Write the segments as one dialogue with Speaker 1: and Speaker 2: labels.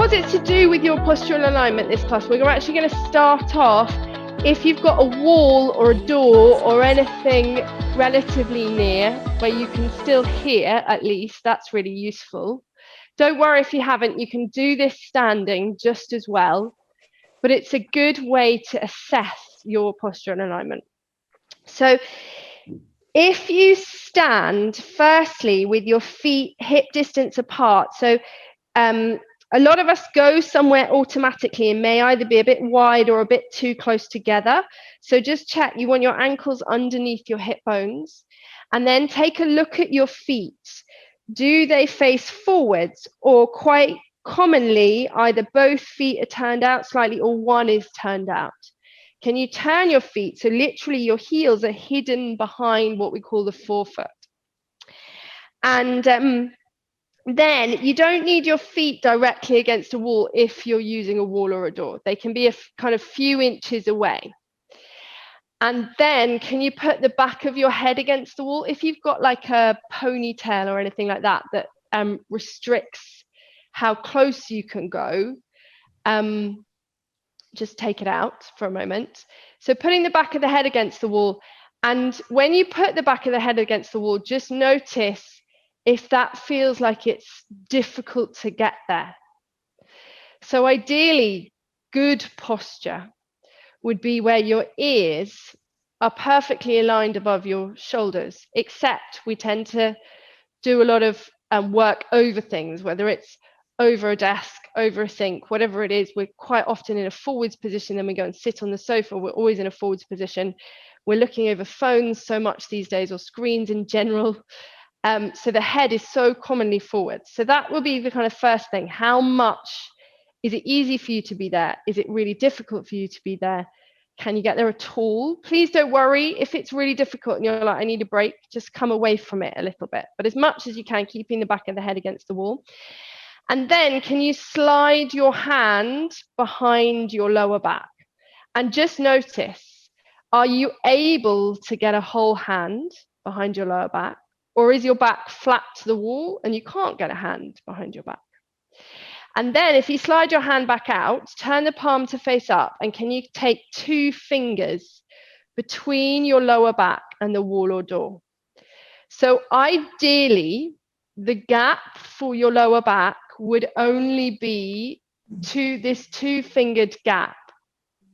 Speaker 1: because it's to do with your postural alignment, this class, we're actually going to start off, if you've got a wall or a door or anything relatively near where you can still hear, at least, that's really useful. Don't worry if you haven't, you can do this standing just as well, but it's a good way to assess your postural alignment. So if you stand firstly with your feet hip distance apart, so a lot of us go somewhere automatically and may either be a bit wide or a bit too close together. So just check, you want your ankles underneath your hip bones, and then take a look at your feet. Do they face forwards, or quite commonly either both feet are turned out slightly or one is turned out? Can you turn your feet so literally your heels are hidden behind what we call the forefoot? And then you don't need your feet directly against a wall if you're using a wall or a door. They can be a kind of few inches away. And then can you put the back of your head against the wall? If you've got like a ponytail or anything like that that restricts how close you can go, just take it out for a moment. So putting the back of the head against the wall, and when you put the back of the head against the wall, just notice if that feels like it's difficult to get there. So ideally, good posture would be where your ears are perfectly aligned above your shoulders, except we tend to do a lot of work over things, whether it's over a desk, over a sink, whatever it is. We're quite often in a forwards position, then we go and sit on the sofa. We're always in a forwards position. We're looking over phones so much these days, or screens in general. So the head is so commonly forward. So that will be the kind of first thing. How much is it easy for you to be there? Is it really difficult for you to be there? Can you get there at all? Please don't worry if it's really difficult and you're like, I need a break, just come away from it a little bit. But as much as you can, keeping the back of the head against the wall. And then can you slide your hand behind your lower back? And just notice, are you able to get a whole hand behind your lower back? Or is your back flat to the wall and you can't get a hand behind your back? And then if you slide your hand back out, turn the palm to face up, and can you take 2 fingers between your lower back and the wall or door? So ideally, the gap for your lower back would only be this 2-fingered gap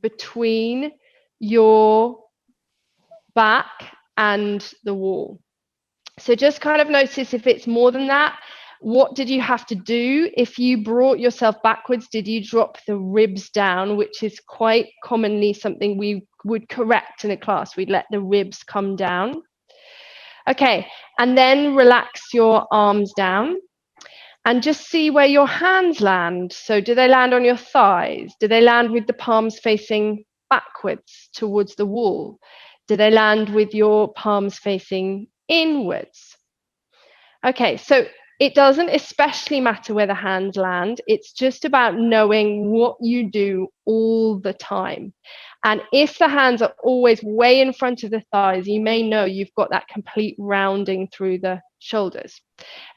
Speaker 1: between your back and the wall. So just kind of notice if it's more than that. What did you have to do? If you brought yourself backwards, did you drop the ribs down, which is quite commonly something we would correct in a class. We'd let the ribs come down. Okay, and then relax your arms down and just see where your hands land. So do they land on your thighs? Do they land with the palms facing backwards towards the wall? Do they land with your palms facing inwards? Okay, so it doesn't especially matter where the hands land. It's just about knowing what you do all the time. And if the hands are always way in front of the thighs, you may know you've got that complete rounding through the shoulders.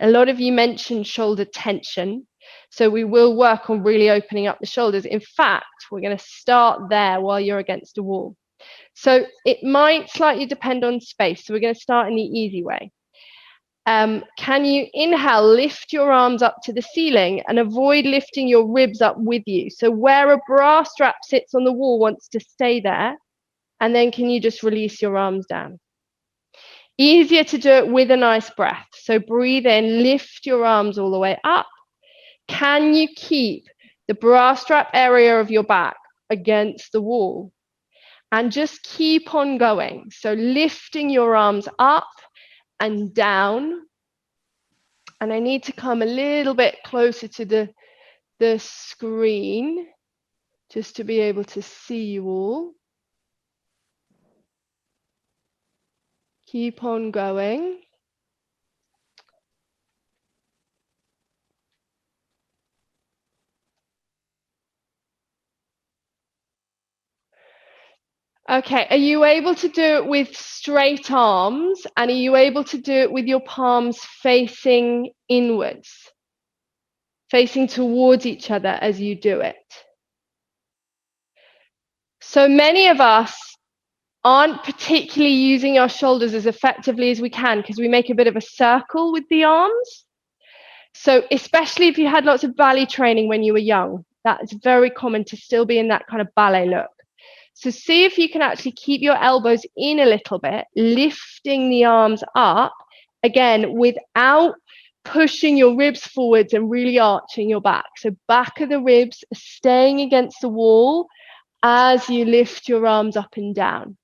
Speaker 1: A lot of you mentioned shoulder tension. So we will work on really opening up the shoulders. In fact, we're going to start there while you're against a wall. So it might slightly depend on space. So we're going to start in the easy way. Can you inhale, lift your arms up to the ceiling and avoid lifting your ribs up with you? So where a bra strap sits on the wall wants to stay there. And then can you just release your arms down? Easier to do it with a nice breath. So breathe in, lift your arms all the way up. Can you keep the bra strap area of your back against the wall? And just keep on going. So lifting your arms up and down. And I need to come a little bit closer to the screen just to be able to see you all. Keep on going. Okay, are you able to do it with straight arms, and are you able to do it with your palms facing inwards? facing towards each other as you do it. So many of us aren't particularly using our shoulders as effectively as we can because we make a bit of a circle with the arms. So especially if you had lots of ballet training when you were young, that's very common to still be in that kind of ballet look. So see if you can actually keep your elbows in a little bit, lifting the arms up, again, without pushing your ribs forwards and really arching your back. So back of the ribs staying against the wall as you lift your arms up and down.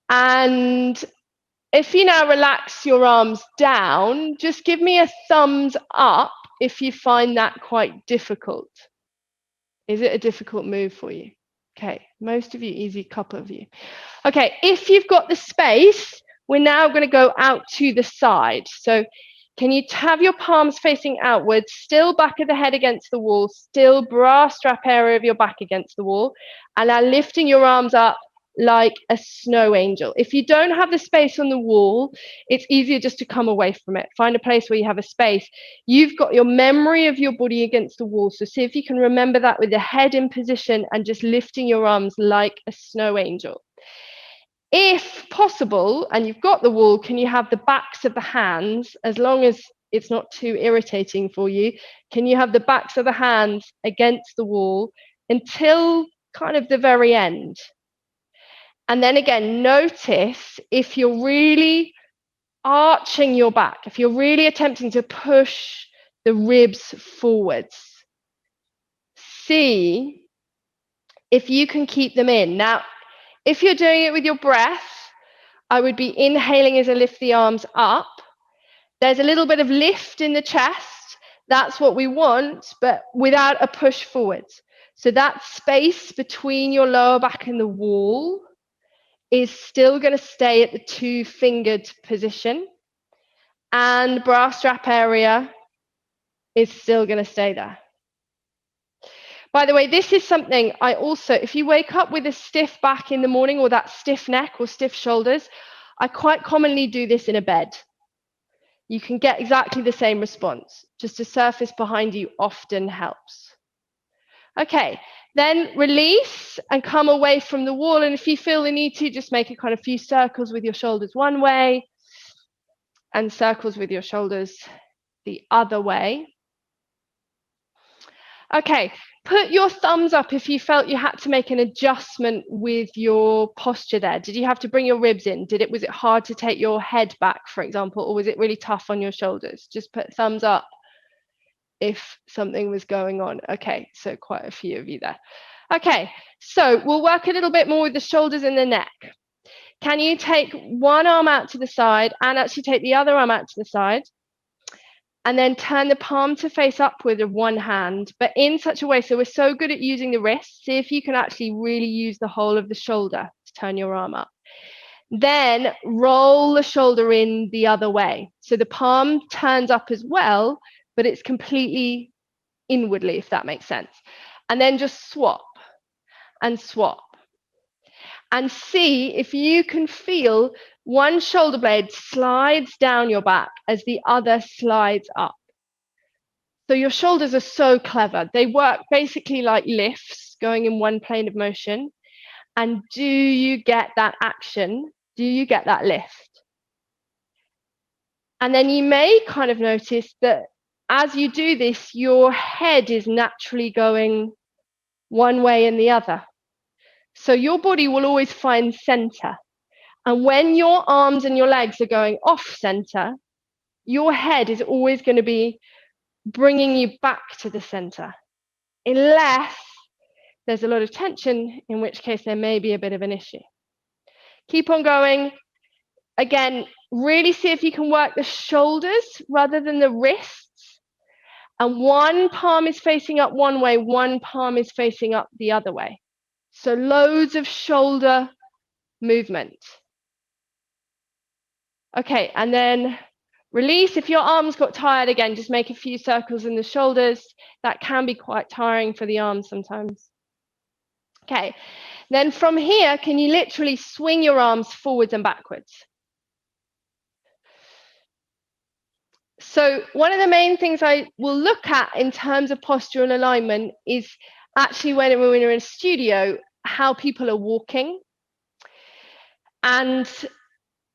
Speaker 1: And if you now relax your arms down, just give me a thumbs up if you find that quite difficult. Is it a difficult move for you? Okay, most of you, easy, couple of you. Okay, if you've got the space, we're now going to go out to the side. So can you have your palms facing outwards, still back of the head against the wall, still bra strap area of your back against the wall, and now lifting your arms up like a snow angel. If you don't have the space on the wall, it's easier just to come away from it. Find a place where you have a space. You've got your memory of your body against the wall. So see if you can remember that with the head in position and just lifting your arms like a snow angel. If possible, and you've got the wall, can you have the backs of the hands, as long as it's not too irritating for you, can you have the backs of the hands against the wall until kind of the very end? And then again, notice if you're really arching your back, if you're really attempting to push the ribs forwards, see if you can keep them in. Now, if you're doing it with your breath, I would be inhaling as I lift the arms up. There's a little bit of lift in the chest. That's what we want, but without a push forwards. So that space between your lower back and the wall is still going to stay at the two-fingered position, and bra strap area is still going to stay there. By the way, this is something I also, if you wake up with a stiff back in the morning or that stiff neck or stiff shoulders, I quite commonly do this in a bed. You can get exactly the same response. Just a surface behind you often helps. Okay, then release and come away from the wall. And if you feel the need to, just make a kind of few circles with your shoulders one way and circles with your shoulders the other way. Okay, put your thumbs up if you felt you had to make an adjustment with your posture there. Did you have to bring your ribs in? Was it hard to take your head back, for example, or was it really tough on your shoulders? Just put thumbs up if something was going on. Okay, so quite a few of you there. Okay, so we'll work a little bit more with the shoulders and the neck. Can you take one arm out to the side and actually take the other arm out to the side? And then turn the palm to face upward of one hand, but in such a way, so we're so good at using the wrist, see if you can actually really use the whole of the shoulder to turn your arm up. Then roll the shoulder in the other way. So the palm turns up as well, but it's completely inwardly, if that makes sense. And then just swap and swap. And see if you can feel one shoulder blade slides down your back as the other slides up. So your shoulders are so clever. They work basically like lifts going in one plane of motion. And do you get that action? Do you get that lift? And then you may kind of notice that as you do this, your head is naturally going one way and the other. So your body will always find center. And when your arms and your legs are going off center, your head is always going to be bringing you back to the center, unless there's a lot of tension, in which case there may be a bit of an issue. Keep on going. Again, really see if you can work the shoulders rather than the wrists. And one palm is facing up one way, one palm is facing up the other way. So loads of shoulder movement. Okay, and then release. If your arms got tired, again, just make a few circles in the shoulders. That can be quite tiring for the arms sometimes. Okay, then from here, can you literally swing your arms forwards and backwards? So one of the main things I will look at in terms of postural alignment is actually when we're in a studio, how people are walking. And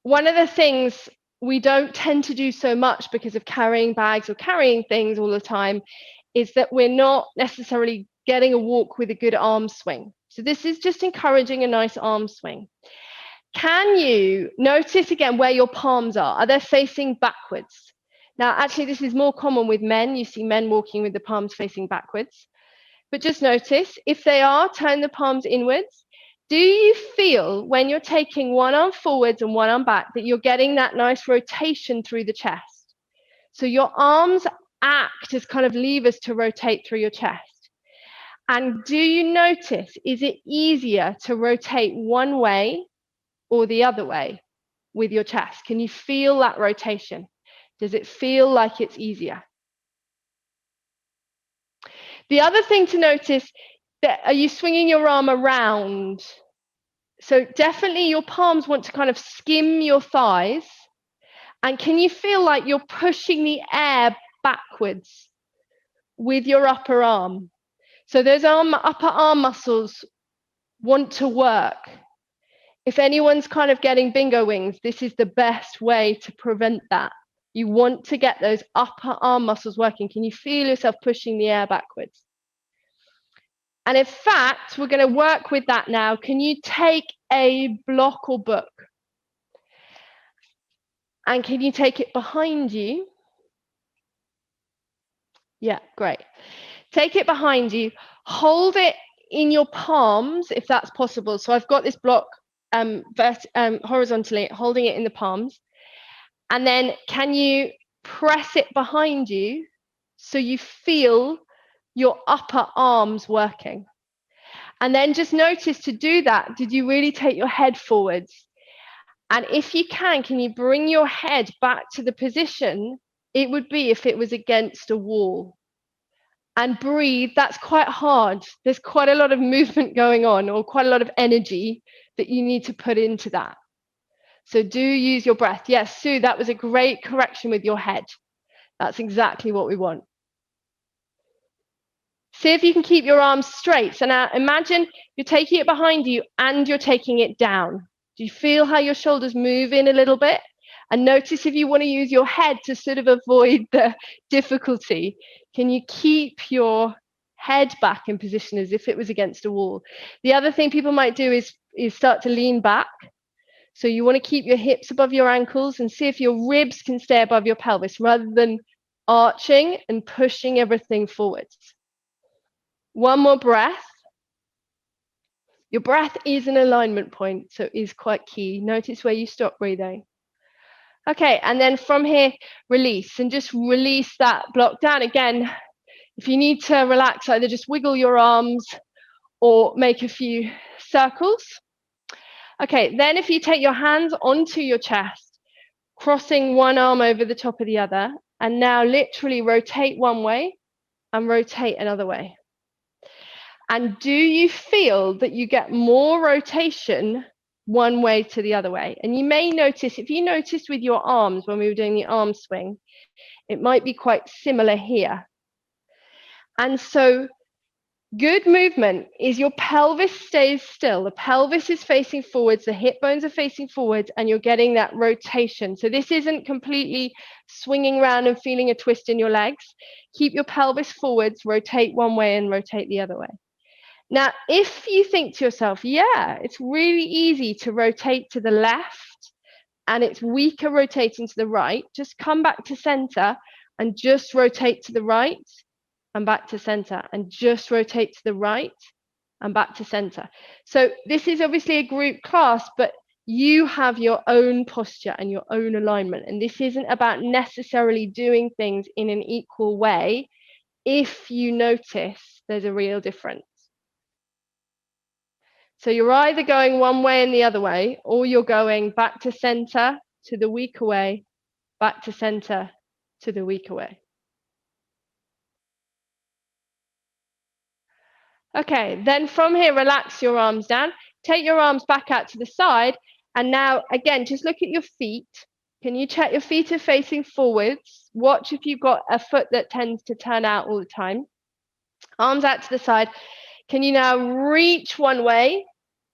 Speaker 1: one of the things we don't tend to do so much because of carrying bags or carrying things all the time is that we're not necessarily getting a walk with a good arm swing. So this is just encouraging a nice arm swing. Can you notice again where your palms are? Are they facing backwards? Now, actually, this is more common with men. You see men walking with the palms facing backwards. But just notice, if they are, turn the palms inwards. Do you feel when you're taking one arm forwards and one arm back that you're getting that nice rotation through the chest? So your arms act as kind of levers to rotate through your chest. And do you notice, is it easier to rotate one way or the other way with your chest? Can you feel that rotation? Does it feel like it's easier? The other thing to notice, that are you swinging your arm around? So definitely your palms want to kind of skim your thighs. And can you feel like you're pushing the air backwards with your upper arm? So those upper arm muscles want to work. If anyone's kind of getting bingo wings, this is the best way to prevent that. You want to get those upper arm muscles working. Can you feel yourself pushing the air backwards? And in fact, we're going to work with that now. Can you take a block or book? And can you take it behind you? Yeah, great. Take it behind you. Hold it in your palms, if that's possible. So I've got this block horizontally, holding it in the palms. And then can you press it behind you so you feel your upper arms working? And then just notice, to do that, did you really take your head forwards? And if you can you bring your head back to the position it would be if it was against a wall? And breathe. That's quite hard. There's quite a lot of movement going on, or quite a lot of energy that you need to put into that. So do use your breath. Yes, Sue, that was a great correction with your head. That's exactly what we want. See if you can keep your arms straight. So now imagine you're taking it behind you and you're taking it down. Do you feel how your shoulders move in a little bit? And notice if you want to use your head to sort of avoid the difficulty, can you keep your head back in position as if it was against a wall? The other thing people might do is start to lean back. So you want to keep your hips above your ankles and see if your ribs can stay above your pelvis rather than arching and pushing everything forwards. One more breath. Your breath is an alignment point, so it is quite key. Notice where you stop breathing. Okay, and then from here, release, and just release that block down. Again, if you need to relax, either just wiggle your arms or make a few circles. Okay, then if you take your hands onto your chest, crossing one arm over the top of the other, and now literally rotate one way and rotate another way. And do you feel that you get more rotation one way to the other way? And you may notice, if you noticed with your arms when we were doing the arm swing, it might be quite similar here. And so good movement is your pelvis stays still. The pelvis is facing forwards, the hip bones are facing forwards, and you're getting that rotation. So this isn't completely swinging around and feeling a twist in your legs. Keep your pelvis forwards, rotate one way and rotate the other way. Now, if you think to yourself, yeah, it's really easy to rotate to the left and it's weaker rotating to the right, just come back to center and just rotate to the right and back to center, and just rotate to the right and back to center. So this is obviously a group class, but you have your own posture and your own alignment. And this isn't about necessarily doing things in an equal way if you notice there's a real difference. So you're either going one way and the other way, or you're going back to center to the weaker way, back to center to the weaker way. Okay, then from here, relax your arms down. Take your arms back out to the side. And now, again, just look at your feet. Can you check your feet are facing forwards? Watch if you've got a foot that tends to turn out all the time. Arms out to the side. Can you now reach one way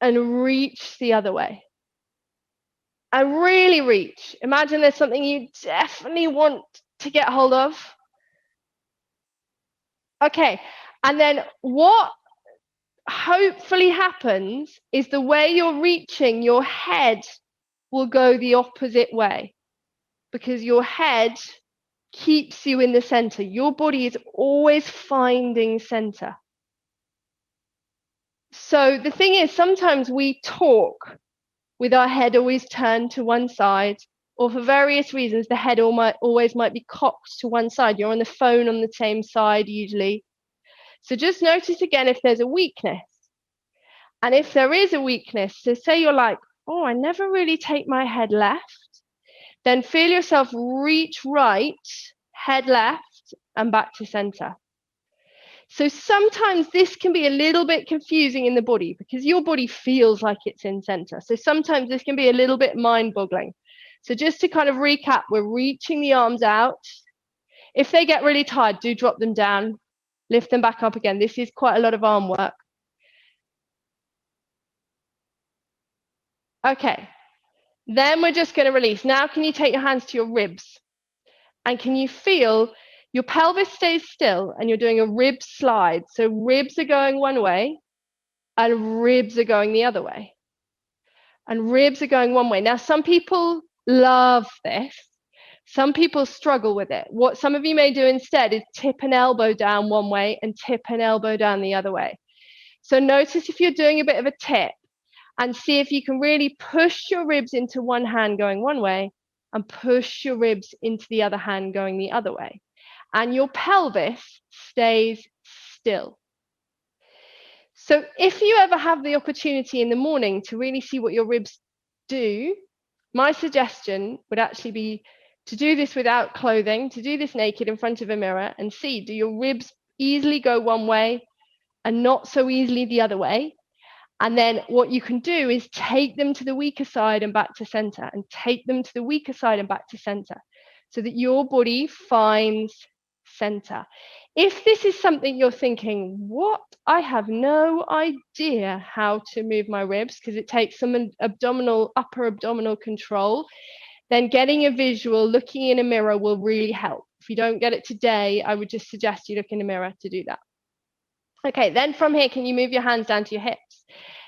Speaker 1: and reach the other way? And really reach. Imagine there's something you definitely want to get hold of. Okay, and then what hopefully happens is the way you're reaching, your head will go the opposite way, because your head keeps you in the center. Your body is always finding center. So the thing is, sometimes we talk with our head always turned to one side, or for various reasons, the head always might be cocked to one side. You're on the phone on the same side usually. So just notice again if there's a weakness. And if there is a weakness, so say you're like, oh, I never really take my head left, then feel yourself reach right, head left, and back to center. So sometimes this can be a little bit confusing in the body because your body feels like it's in center. So sometimes this can be a little bit mind-boggling. So just to kind of recap, we're reaching the arms out. If they get really tired, do drop them down, lift them back up again. This is quite a lot of arm work. Okay, then we're just going to release. Now can you take your hands to your ribs? And can you feel your pelvis stays still and you're doing a rib slide? So ribs are going one way and ribs are going the other way. And ribs are going one way. Now, some people love this. Some people struggle with it. What some of you may do instead is tip an elbow down one way and tip an elbow down the other way. So notice if you're doing a bit of a tip and see if you can really push your ribs into one hand going one way and push your ribs into the other hand going the other way. And your pelvis stays still. So if you ever have the opportunity in the morning to really see what your ribs do, my suggestion would actually be to do this without clothing, to do this naked in front of a mirror and see, do your ribs easily go one way and not so easily the other way? And then what you can do is take them to the weaker side and back to center, and take them to the weaker side and back to center, so that your body finds center. If this is something you're thinking, what? I have no idea how to move my ribs because it takes some upper abdominal control, then getting a visual, looking in a mirror will really help. If you don't get it today, I would just suggest you look in a mirror to do that. Okay, then from here, can you move your hands down to your hips?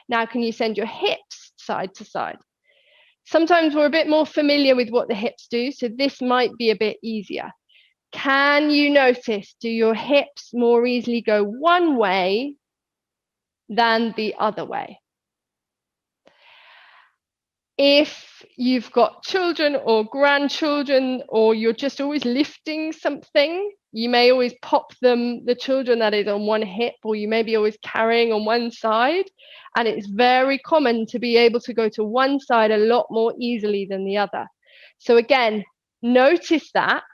Speaker 1: Now, can you send your hips side to side? Sometimes we're a bit more familiar with what the hips do, so this might be a bit easier. Can you notice, do your hips more easily go one way than the other way? If you've got children or grandchildren, or you're just always lifting something, you may always pop the children that is on one hip, or you may be always carrying on one side. And it's very common to be able to go to one side a lot more easily than the other. So again, notice that.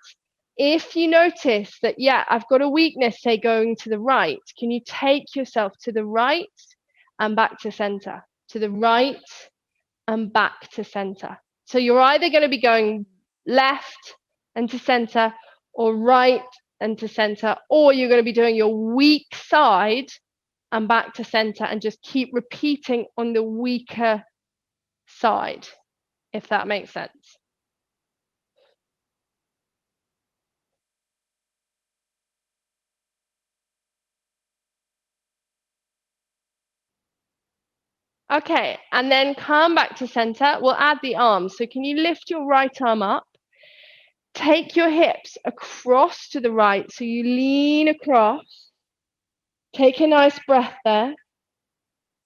Speaker 1: If you notice that, yeah, I've got a weakness, say going to the right, can you take yourself to the right and back to center, to the right and back to center? So you're either going to be going left and to center, or right and to center, or you're going to be doing your weak side and back to center, and just keep repeating on the weaker side, if that makes sense. Okay, and then come back to center. We'll add the arms. So can you lift your right arm up? Take your hips across to the right. So you lean across. Take a nice breath there.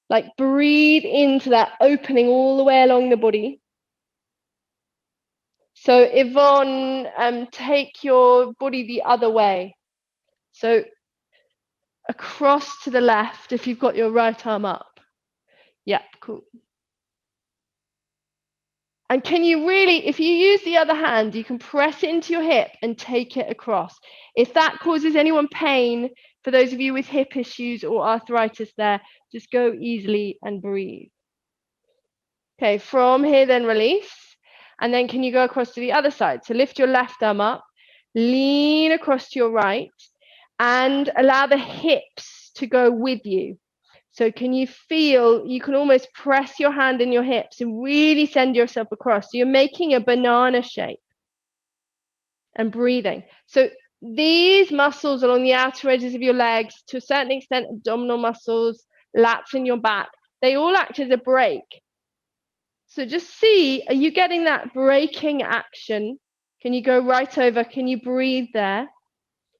Speaker 1: Like breathe into that opening all the way along the body. So Yvonne, take your body the other way. So across to the left if you've got your right arm up. Yeah, cool. And can you really, if you use the other hand, you can press it into your hip and take it across. If that causes anyone pain, for those of you with hip issues or arthritis there, just go easily and breathe. Okay, from here then release. And then can you go across to the other side? So lift your left arm up, lean across to your right, and allow the hips to go with you. So can you feel, you can almost press your hand in your hips and really send yourself across. So you're making a banana shape and breathing. So these muscles along the outer edges of your legs, to a certain extent, abdominal muscles, lats in your back, they all act as a brake. So just see, are you getting that braking action? Can you go right over? Can you breathe there?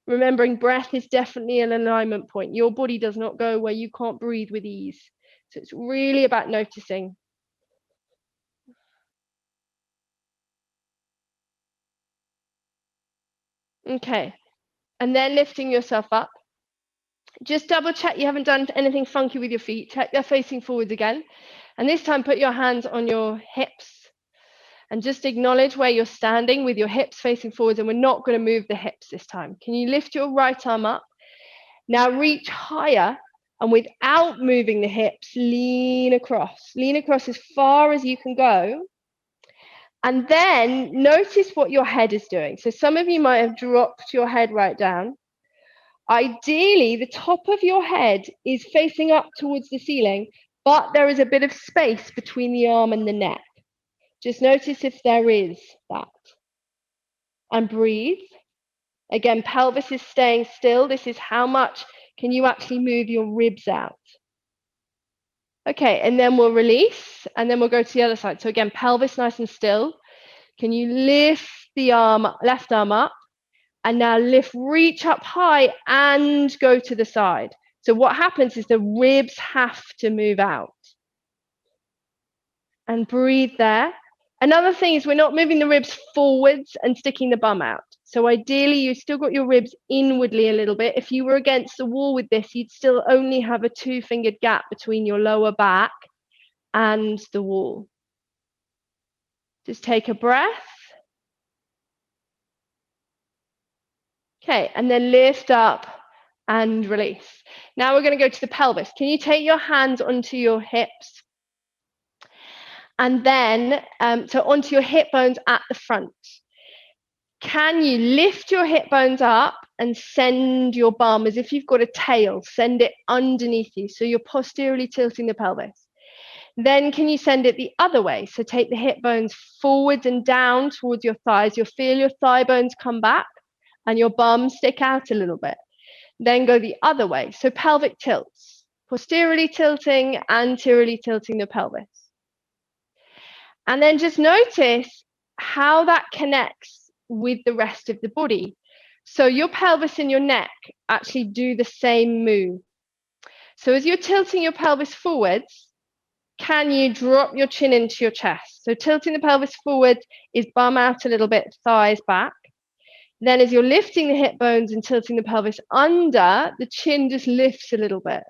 Speaker 1: Remembering breath is definitely an alignment point. Your body does not go where you can't breathe with ease. So it's really about noticing. Okay, and then lifting yourself up. Just double check you haven't done anything funky with your feet. Check they're facing forwards again. And this time put your hands on your hips and just acknowledge where you're standing with your hips facing forwards. And we're not going to move the hips this time. Can you lift your right arm up? Now reach higher, and without moving the hips, lean across. Lean across as far as you can go. And then notice what your head is doing. So some of you might have dropped your head right down. Ideally, the top of your head is facing up towards the ceiling, but there is a bit of space between the arm and the neck. Just notice if there is that. And breathe. Again, pelvis is staying still. This is how much can you actually move your ribs out. Okay, and then we'll release, and then we'll go to the other side. So again, pelvis nice and still. Can you lift the arm, left arm up? And now lift, reach up high and go to the side. So what happens is the ribs have to move out. And breathe there. Another thing is we're not moving the ribs forwards and sticking the bum out. So ideally, you've still got your ribs inwardly a little bit. If you were against the wall with this, you'd still only have a 2-fingered gap between your lower back and the wall. Just take a breath. Okay, and then lift up and release. Now we're going to go to the pelvis. Can you take your hands onto your hips? And then, so onto your hip bones at the front. Can you lift your hip bones up and send your bum as if you've got a tail, send it underneath you. So you're posteriorly tilting the pelvis. Then can you send it the other way? So take the hip bones forwards and down towards your thighs. You'll feel your thigh bones come back and your bum stick out a little bit. Then go the other way. So pelvic tilts, posteriorly tilting, anteriorly tilting the pelvis. And then just notice how that connects with the rest of the body. So your pelvis and your neck actually do the same move. So as you're tilting your pelvis forwards, can you drop your chin into your chest? So tilting the pelvis forward is bum out a little bit, thighs back. Then as you're lifting the hip bones and tilting the pelvis under, the chin just lifts a little bit.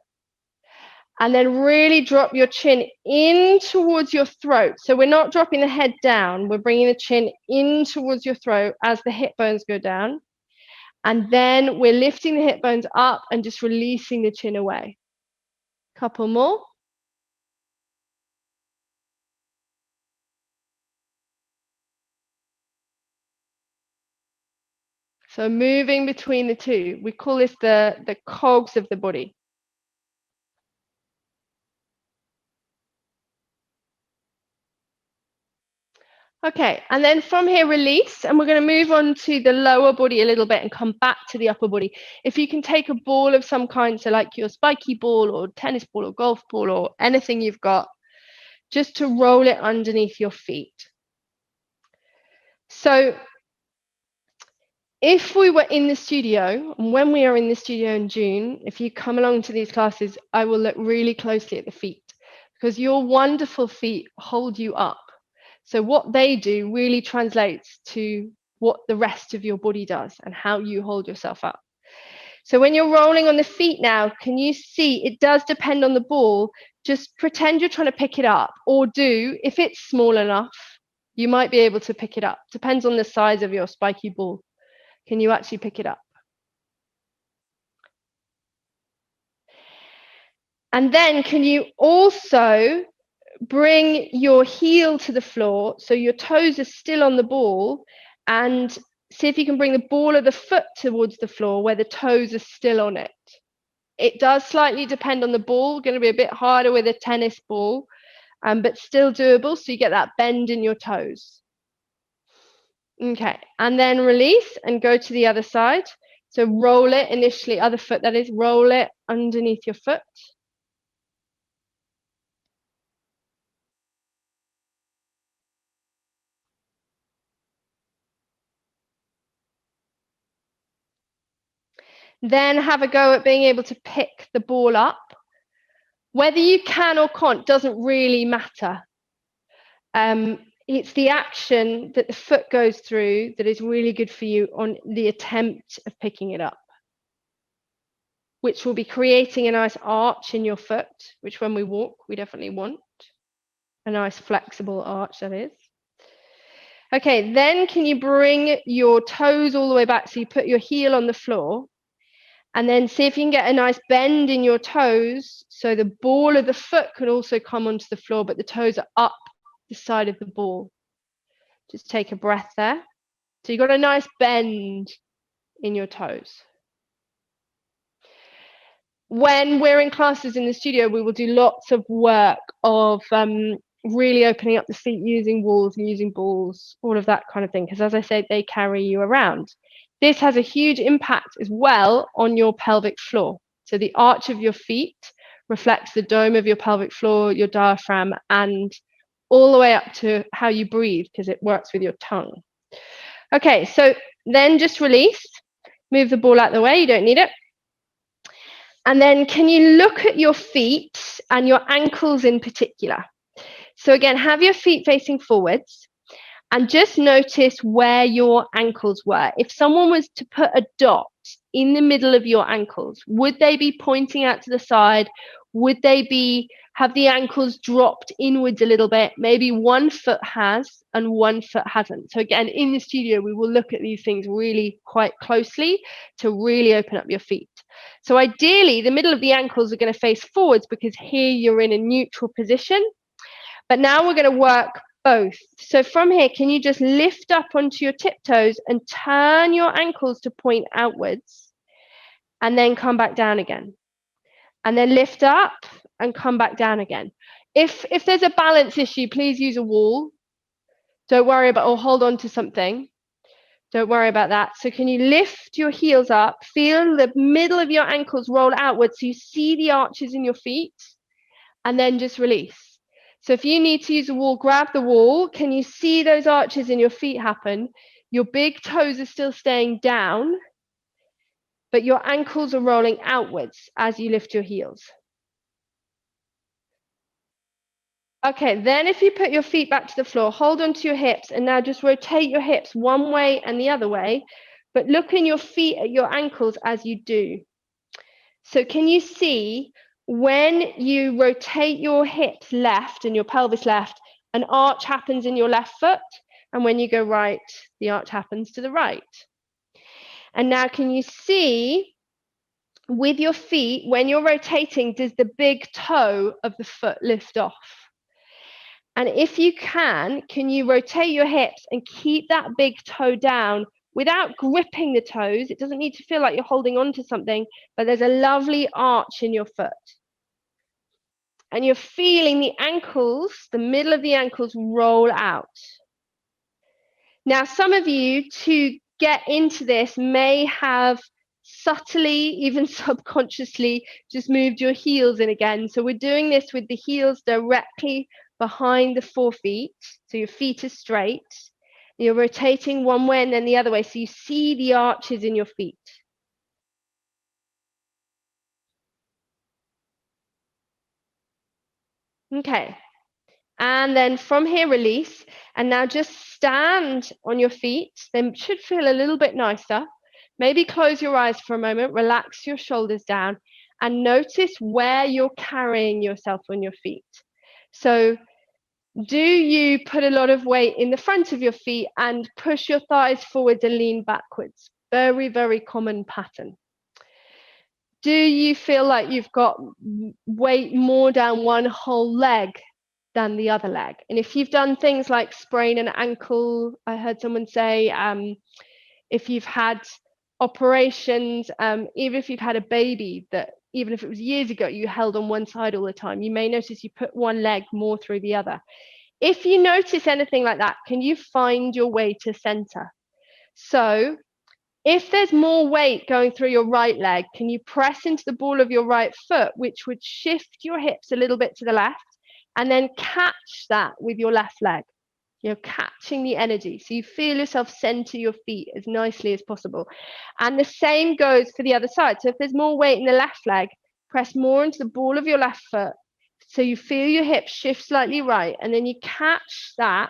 Speaker 1: And then really drop your chin in towards your throat. So we're not dropping the head down. We're bringing the chin in towards your throat as the hip bones go down. And then we're lifting the hip bones up and just releasing the chin away. Couple more. So moving between the two. We call this the cogs of the body. Okay, and then from here, release, and we're going to move on to the lower body a little bit and come back to the upper body. If you can take a ball of some kind, so like your spiky ball or tennis ball or golf ball or anything you've got, just to roll it underneath your feet. So if we were in the studio, and when we are in the studio in June, if you come along to these classes, I will look really closely at the feet because your wonderful feet hold you up. So what they do really translates to what the rest of your body does and how you hold yourself up. So when you're rolling on the feet now, can you see it does depend on the ball? Just pretend you're trying to pick it up, or do, if it's small enough, you might be able to pick it up. Depends on the size of your spiky ball. Can you actually pick it up? And then can you also bring your heel to the floor so your toes are still on the ball, and see if you can bring the ball of the foot towards the floor where the toes are still on it. It does slightly depend on the ball, going to be a bit harder with a tennis ball, but still doable, so you get that bend in your toes. Okay, and then release and go to the other side. So roll it initially, other foot that is, roll it underneath your foot. Then have a go at being able to pick the ball up. Whether you can or can't doesn't really matter. It's the action that the foot goes through that is really good for you on the attempt of picking it up, which will be creating a nice arch in your foot, which when we walk, we definitely want. A nice flexible arch, that is. Okay, then can you bring your toes all the way back so you put your heel on the floor, and then see if you can get a nice bend in your toes so the ball of the foot could also come onto the floor, but the toes are up the side of the ball. Just take a breath there. So you've got a nice bend in your toes. When we're in classes in the studio, we will do lots of work of really opening up the feet using walls and using balls, all of that kind of thing, because as I said, they carry you around. This has a huge impact as well on your pelvic floor. So the arch of your feet reflects the dome of your pelvic floor, your diaphragm, and all the way up to how you breathe, because it works with your tongue. Okay, so then just release, move the ball out of the way, you don't need it. And then can you look at your feet and your ankles in particular? So again, have your feet facing forwards and just notice where your ankles were. If someone was to put a dot in the middle of your ankles, would they be pointing out to the side? Would they have the ankles dropped inwards a little bit? Maybe one foot has and one foot hasn't. So again, in the studio, we will look at these things really quite closely to really open up your feet. So ideally, the middle of the ankles are going to face forwards because here you're in a neutral position. But now we're going to work both. So from here, can you just lift up onto your tiptoes and turn your ankles to point outwards and then come back down again? And then lift up and come back down again. If there's a balance issue, please use a wall. Don't worry about, or hold on to something. Don't worry about that. So can you lift your heels up, feel the middle of your ankles roll outwards so you see the arches in your feet, and then just release. So if you need to use a wall, grab the wall. Can you see those arches in your feet happen? Your big toes are still staying down, but your ankles are rolling outwards as you lift your heels. Okay, then if you put your feet back to the floor, hold onto your hips, and now just rotate your hips one way and the other way, but look in your feet at your ankles as you do. So can you see when you rotate your hips left and your pelvis left, an arch happens in your left foot, and when you go right, the arch happens to the right. And now can you see with your feet, when you're rotating, does the big toe of the foot lift off? And if you can you rotate your hips and keep that big toe down without gripping the toes? It doesn't need to feel like you're holding on to something, but there's a lovely arch in your foot. And you're feeling the ankles, the middle of the ankles roll out. Now, some of you, to get into this, may have subtly, even subconsciously, just moved your heels in again. So we're doing this with the heels directly behind the forefeet, so your feet are straight. You're rotating one way and then the other way, so you see the arches in your feet. Okay, and then from here, release, and now just stand on your feet. They should feel a little bit nicer. Maybe close your eyes for a moment, relax your shoulders down, and notice where you're carrying yourself on your feet. So do you put a lot of weight in the front of your feet and push your thighs forwards and lean backwards? Very, very common pattern. Do you feel like you've got weight more down one whole leg than the other leg. And if you've done things like sprain an ankle, I heard someone say, if you've had operations, even if you've had a baby that, even if it was years ago, you held on one side all the time, you may notice you put one leg more through the other. If you notice anything like that, can you find your way to center? So if there's more weight going through your right leg, can you press into the ball of your right foot, which would shift your hips a little bit to the left, and then catch that with your left leg? You're catching the energy. So you feel yourself center your feet as nicely as possible. And the same goes for the other side. So if there's more weight in the left leg, press more into the ball of your left foot. So you feel your hips shift slightly right, and then you catch that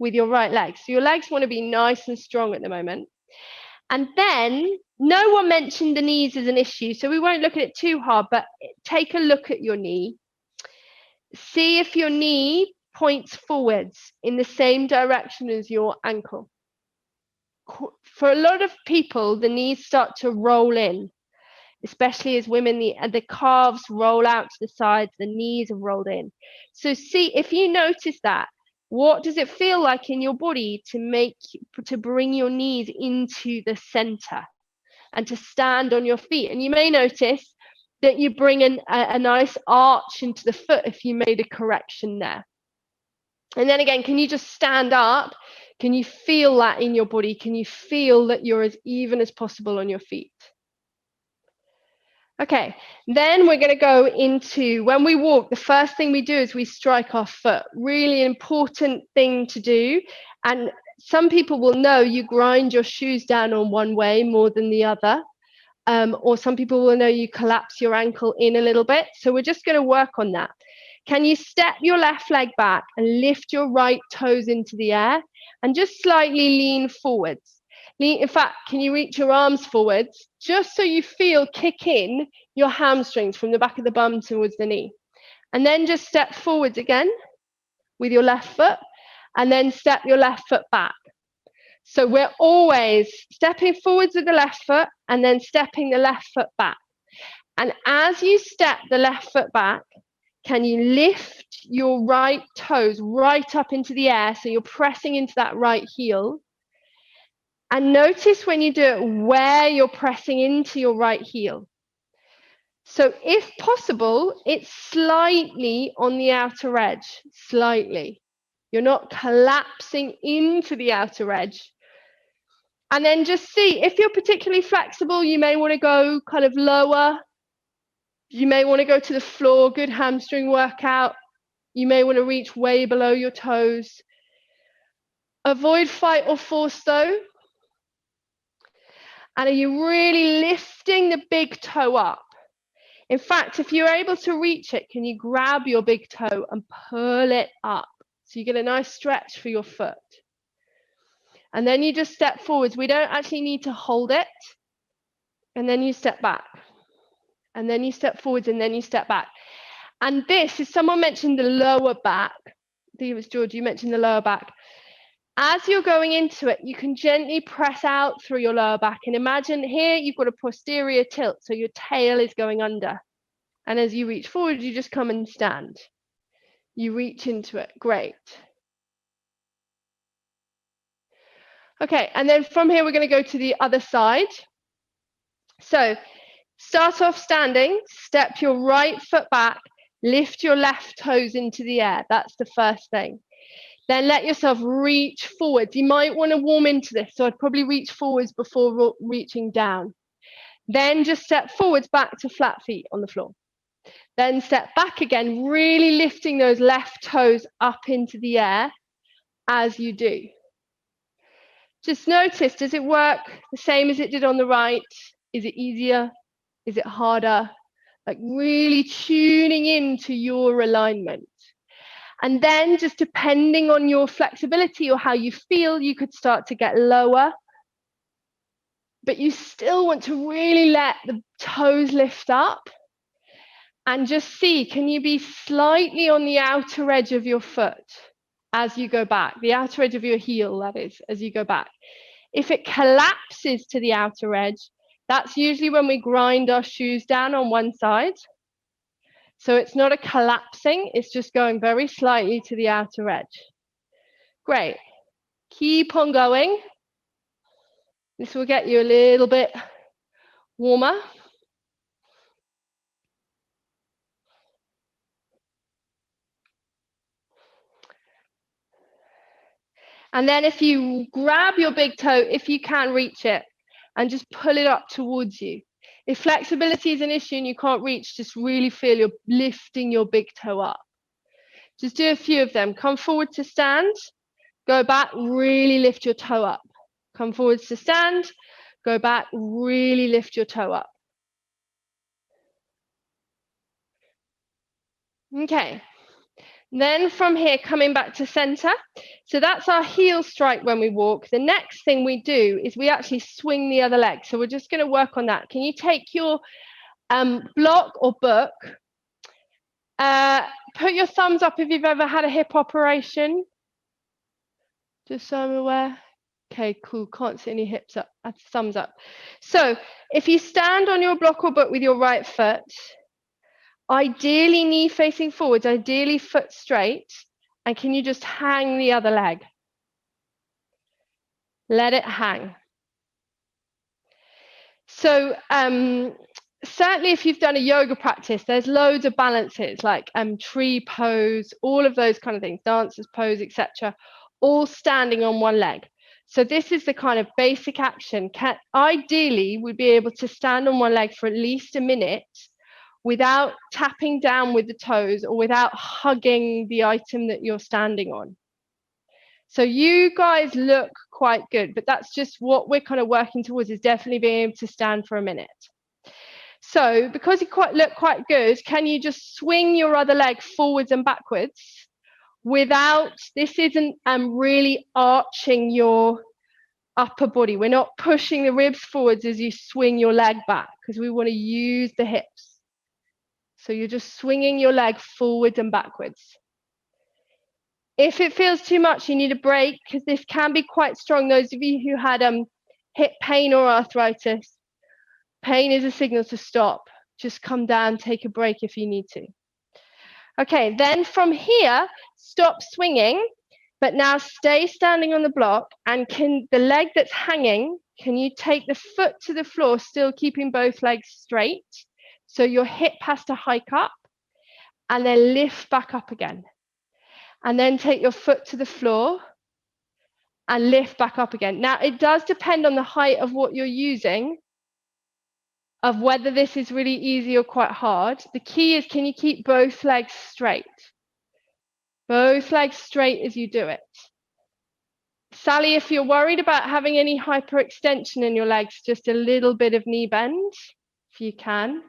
Speaker 1: with your right leg. So your legs want to be nice and strong at the moment. And then no one mentioned the knees as an issue, so we won't look at it too hard, but take a look at your knee. See if your knee points forwards in the same direction as your ankle. For a lot of people, the knees start to roll in, especially as women, the calves roll out to the sides, the knees are rolled in. So see if you notice that, what does it feel like in your body to bring your knees into the center and to stand on your feet? And you may notice that you bring a nice arch into the foot if you made a correction there. And then again, can you just stand up? Can you feel that in your body? Can you feel that you're as even as possible on your feet? Okay, then we're going to go into, when we walk, the first thing we do is we strike our foot. Really important thing to do. And some people will know you grind your shoes down on one way more than the other. Or some people will know you collapse your ankle in a little bit. So we're just going to work on that. Can you step your left leg back and lift your right toes into the air and just slightly lean forwards? In fact, can you reach your arms forwards just so you feel kick in your hamstrings from the back of the bum towards the knee? And then just step forwards again with your left foot and then step your left foot back. So we're always stepping forwards with the left foot and then stepping the left foot back. And as you step the left foot back, can you lift your right toes right up into the air so you're pressing into that right heel? And notice when you do it where you're pressing into your right heel. So if possible, it's slightly on the outer edge, slightly. You're not collapsing into the outer edge. And then just see, if you're particularly flexible, you may want to go kind of lower. You may want to go to the floor, good hamstring workout. You may want to reach way below your toes. Avoid fight or force though. And are you really lifting the big toe up? In fact, if you're able to reach it, can you grab your big toe and pull it up? So you get a nice stretch for your foot. And then you just step forwards. We don't actually need to hold it. And then you step back. And then you step forwards and then you step back. And this is, someone mentioned the lower back. I think it was George, you mentioned the lower back. As you're going into it, you can gently press out through your lower back. And imagine here you've got a posterior tilt, so your tail is going under. And as you reach forward, you just come and stand. You reach into it. Great. Okay, and then from here, we're going to go to the other side. So start off standing, step your right foot back, lift your left toes into the air. That's the first thing. Then let yourself reach forwards. You might want to warm into this, so I'd probably reach forwards before reaching down. Then just step forwards back to flat feet on the floor. Then step back again, really lifting those left toes up into the air as you do. Just notice, does it work the same as it did on the right? Is it easier? Is it harder? Like really tuning into your alignment. And then just depending on your flexibility or how you feel, you could start to get lower. But you still want to really let the toes lift up. And just see, can you be slightly on the outer edge of your foot as you go back? The outer edge of your heel, that is, as you go back. If it collapses to the outer edge, that's usually when we grind our shoes down on one side. So it's not a collapsing, it's just going very slightly to the outer edge. Great. Keep on going. This will get you a little bit warmer. And then if you grab your big toe, if you can reach it, and just pull it up towards you. If flexibility is an issue and you can't reach, just really feel you're lifting your big toe up. Just do a few of them. Come forward to stand, go back, really lift your toe up. Come forwards to stand, go back, really lift your toe up. Okay. Then from here, coming back to center. So that's our heel strike when we walk. The next thing we do is we actually swing the other leg. So we're just going to work on that. Can you take your block or book? Put your thumbs up if you've ever had a hip operation. Just so I'm aware. Okay, cool. Can't see any hips up. Thumbs up. So if you stand on your block or book with your right foot, ideally knee facing forwards, ideally foot straight, and can you just hang the other leg? Let it hang. So certainly if you've done a yoga practice, there's loads of balances like tree pose, all of those kind of things, dancer's pose, etc., all standing on one leg. So this is the kind of basic action. Ideally, we'd be able to stand on one leg for at least a minute without tapping down with the toes or without hugging the item that you're standing on. So you guys look quite good, but that's just what we're kind of working towards, is definitely being able to stand for a minute. So because you look quite good, can you just swing your other leg forwards and backwards without, this isn't really arching your upper body. We're not pushing the ribs forwards as you swing your leg back because we want to use the hips. So you're just swinging your leg forward and backwards. If it feels too much, you need a break because this can be quite strong. Those of you who had hip pain or arthritis, pain is a signal to stop. Just come down, take a break if you need to. Okay, then from here, stop swinging, but now stay standing on the block, and can the leg that's hanging, can you take the foot to the floor, still keeping both legs straight? So your hip has to hike up and then lift back up again. And then take your foot to the floor and lift back up again. Now, it does depend on the height of what you're using, of whether this is really easy or quite hard. The key is, can you keep both legs straight? Both legs straight as you do it. Sally, if you're worried about having any hyperextension in your legs, just a little bit of knee bend, if you can.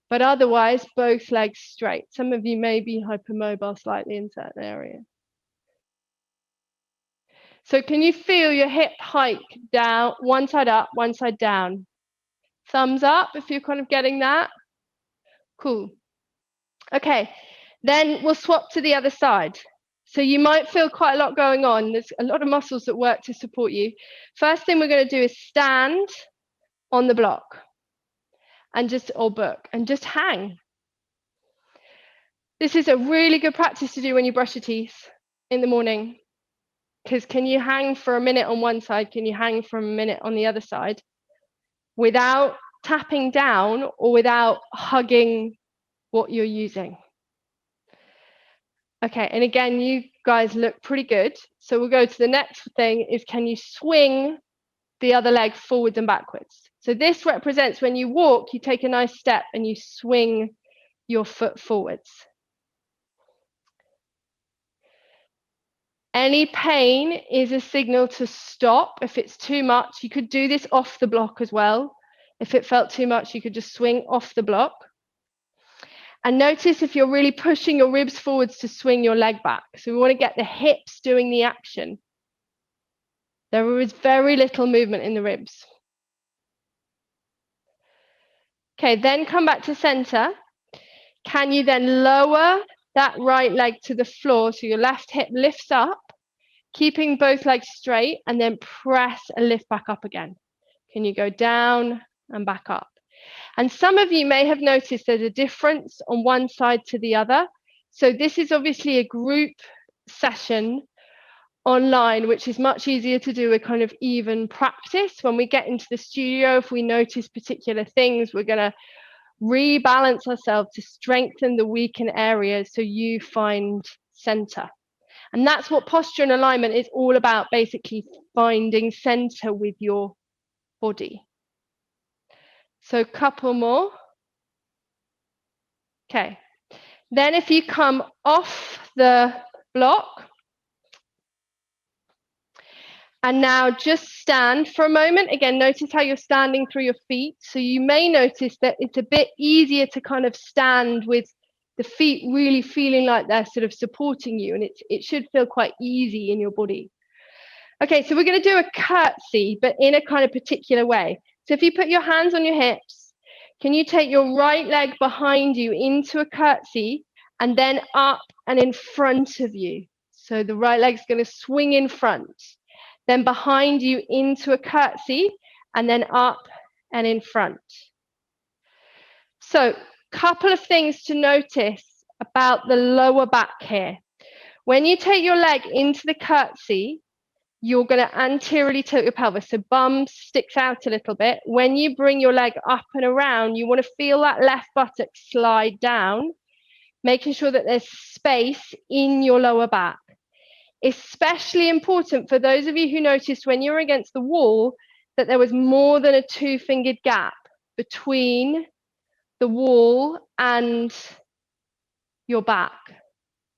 Speaker 1: But otherwise, both legs straight. Some of you may be hypermobile slightly in certain areas. So can you feel your hip hike down, one side up, one side down? Thumbs up if you're kind of getting that. Cool. Okay, then we'll swap to the other side. So you might feel quite a lot going on. There's a lot of muscles that work to support you. First thing we're going to do is stand on the block and just, or book, and just hang. This is a really good practice to do when you brush your teeth in the morning. Because can you hang for a minute on one side? Can you hang for a minute on the other side without tapping down or without hugging what you're using? Okay, and again, you guys look pretty good. So we'll go to the next thing is, can you swing the other leg forwards and backwards? So this represents when you walk, you take a nice step and you swing your foot forwards. Any pain is a signal to stop. If it's too much, you could do this off the block as well. If it felt too much, you could just swing off the block. And notice if you're really pushing your ribs forwards to swing your leg back. So we want to get the hips doing the action. There is very little movement in the ribs. Okay, then come back to center. Can you then lower that right leg to the floor so your left hip lifts up, keeping both legs straight, and then press and lift back up again? Can you go down and back up? And some of you may have noticed there's a difference on one side to the other. So this is obviously a group session online, which is much easier to do a kind of even practice. When we get into the studio, if we notice particular things, we're going to rebalance ourselves to strengthen the weakened areas so you find center. And that's what posture and alignment is all about, basically finding center with your body. So a couple more. Okay. Then if you come off the block, and now just stand for a moment. Again, notice how you're standing through your feet. So you may notice that it's a bit easier to kind of stand with the feet really feeling like they're sort of supporting you, and it should feel quite easy in your body. Okay, so we're going to do a curtsy, but in a kind of particular way. So if you put your hands on your hips, can you take your right leg behind you into a curtsy and then up and in front of you? So the right leg's going to swing in front. Then behind you into a curtsy, and then up and in front. So, couple of things to notice about the lower back here. When you take your leg into the curtsy, you're going to anteriorly tilt your pelvis, so bum sticks out a little bit. When you bring your leg up and around, you want to feel that left buttock slide down, making sure that there's space in your lower back. Especially important for those of you who noticed when you're against the wall that there was more than a 2-fingered gap between the wall and your back.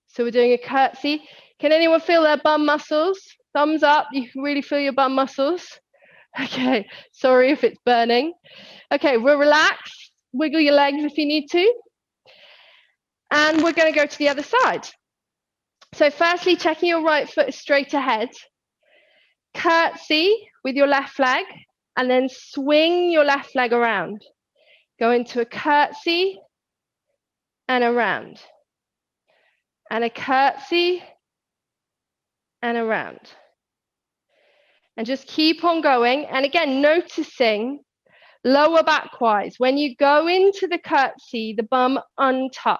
Speaker 1: So we're doing a curtsy. Can anyone feel their bum muscles? Thumbs up, you can really feel your bum muscles. Okay, sorry if it's burning. Okay, we'll relax, wiggle your legs if you need to. And we're going to go to the other side. So firstly, checking your right foot is straight ahead. Curtsy with your left leg, and then swing your left leg around. Go into a curtsy and around. And a curtsy and around. And just keep on going. And again, noticing lower back-wise. When you go into the curtsy, the bum untucks.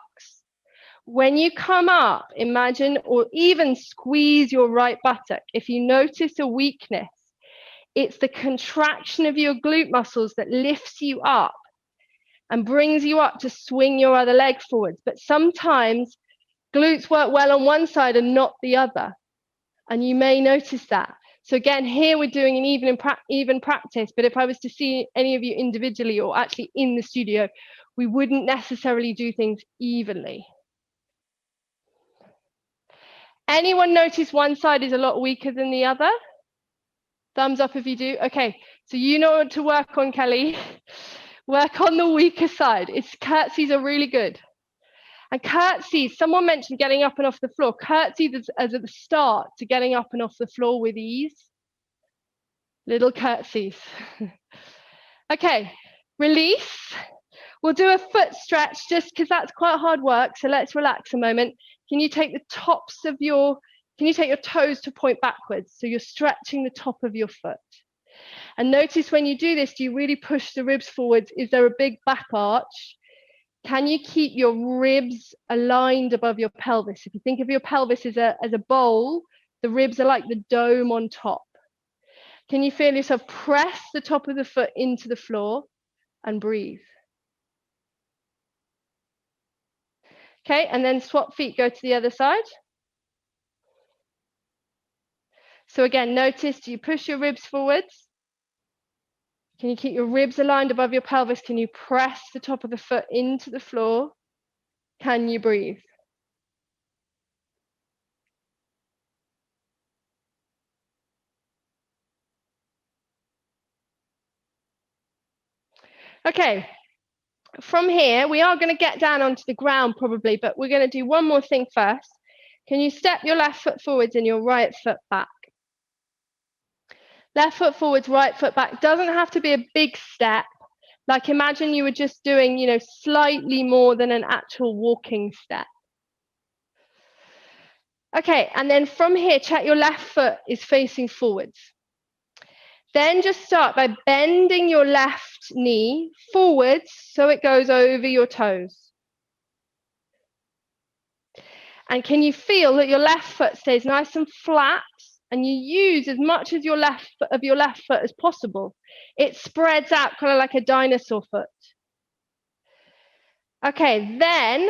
Speaker 1: When you come up, imagine or even squeeze your right buttock. If you notice a weakness, it's the contraction of your glute muscles that lifts you up and brings you up to swing your other leg forwards. But sometimes glutes work well on one side and not the other. And you may notice that. So again, here we're doing an even practice, but if I was to see any of you individually or actually in the studio, we wouldn't necessarily do things evenly. Anyone notice one side is a lot weaker than the other? Thumbs up if you do. Okay, so you know what to work on, Kelly. Work on the weaker side. Curtsies are really good. And curtsies, someone mentioned getting up and off the floor. Curtsies as at the start to getting up and off the floor with ease. Little curtsies. Okay, release. We'll do a foot stretch just because that's quite hard work. So let's relax a moment. Can you take can you take your toes to point backwards? So you're stretching the top of your foot. And notice when you do this, do you really push the ribs forwards? Is there a big back arch? Can you keep your ribs aligned above your pelvis? If you think of your pelvis as a bowl, the ribs are like the dome on top. Can you feel yourself press the top of the foot into the floor and breathe? Okay, and then swap feet, go to the other side. So again, notice, do you push your ribs forwards? Can you keep your ribs aligned above your pelvis? Can you press the top of the foot into the floor? Can you breathe? Okay, from here, we are going to get down onto the ground probably, but we're going to do one more thing first. Can you step your left foot forwards and your right foot back? Left foot forwards, right foot back. Doesn't have to be a big step. Like imagine you were just doing, slightly more than an actual walking step. Okay, and then from here, check your left foot is facing forwards. Then just start by bending your left knee forwards so it goes over your toes. And can you feel that your left foot stays nice and flat, and you use as much of your left foot as possible? It spreads out kind of like a dinosaur foot. Okay, then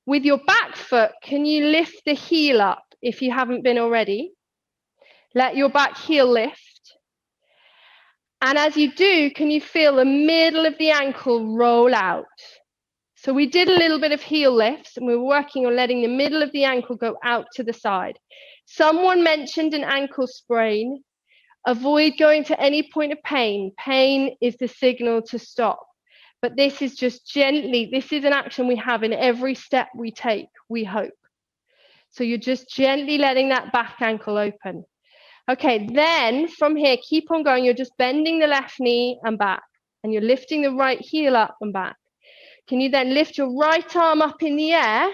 Speaker 1: with your back foot, can you lift the heel up if you haven't been already? Let your back heel lift. And as you do, can you feel the middle of the ankle roll out? So we did a little bit of heel lifts, and we're working on letting the middle of the ankle go out to the side. Someone mentioned an ankle sprain. Avoid going to any point of pain. Pain is the signal to stop. But this is just gently, this is an action we have in every step we take, we hope. So you're just gently letting that back ankle open. Okay, then from here, keep on going. You're just bending the left knee and back, and you're lifting the right heel up and back. Can you then lift your right arm up in the air?